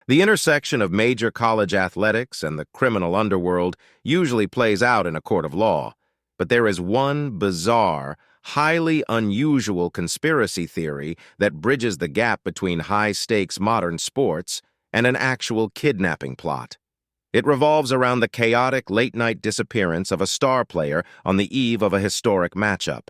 The intersection of major college athletics and the criminal underworld usually plays out in a court of law, but there is one bizarre, highly unusual conspiracy theory that bridges the gap between high-stakes modern sports and an actual kidnapping plot. It revolves around the chaotic late-night disappearance of a star player on the eve of a historic matchup.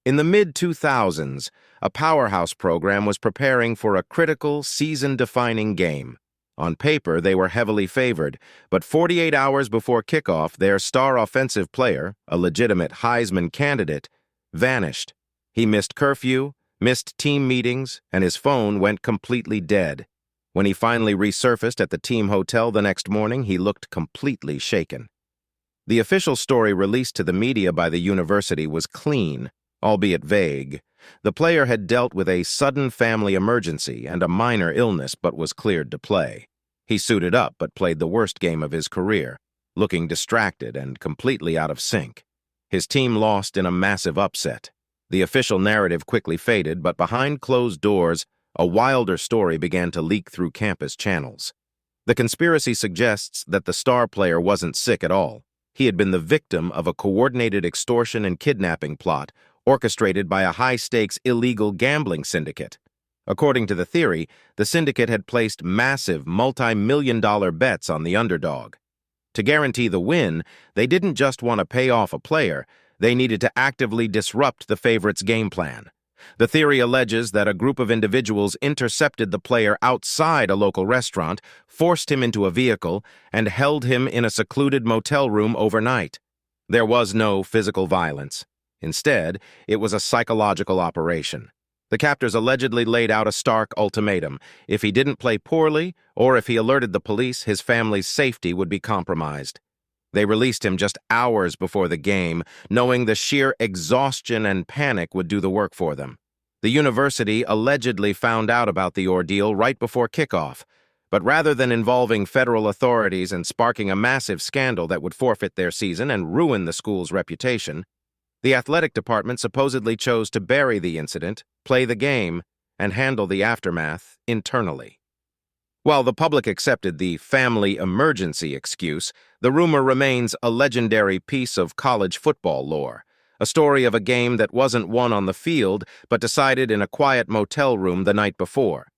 In the mid-2000s, a powerhouse program was preparing for a critical, season-defining game. On paper, they were heavily favored, but 48 hours before kickoff, their star offensive player, a legitimate Heisman candidate, vanished. He missed curfew, missed team meetings, and his phone went completely dead. When he finally resurfaced at the team hotel the next morning, he looked completely shaken. The official story released to the media by the university was clean, albeit vague. The player had dealt with a sudden family emergency and a minor illness but was cleared to play. He suited up but played the worst game of his career, looking distracted and completely out of sync. His team lost in a massive upset. The official narrative quickly faded, but behind closed doors, a wilder story began to leak through campus channels. The conspiracy suggests that the star player wasn't sick at all. He had been the victim of a coordinated extortion and kidnapping plot orchestrated by a high-stakes illegal gambling syndicate. According to the theory, the syndicate had placed massive multi-million-dollar bets on the underdog. To guarantee the win, they didn't just want to pay off a player, they needed to actively disrupt the favorite's game plan. The theory alleges that a group of individuals intercepted the player outside a local restaurant, forced him into a vehicle, and held him in a secluded motel room overnight. There was no physical violence. Instead, it was a psychological operation. The captors allegedly laid out a stark ultimatum. If he didn't play poorly, or if he alerted the police, his family's safety would be compromised. They released him just hours before the game, knowing the sheer exhaustion and panic would do the work for them. The university allegedly found out about the ordeal right before kickoff, but rather than involving federal authorities and sparking a massive scandal that would forfeit their season and ruin the school's reputation, the athletic department supposedly chose to bury the incident, play the game, and handle the aftermath internally. While the public accepted the family emergency excuse, the rumor remains a legendary piece of college football lore, a story of a game that wasn't won on the field but decided in a quiet motel room the night before.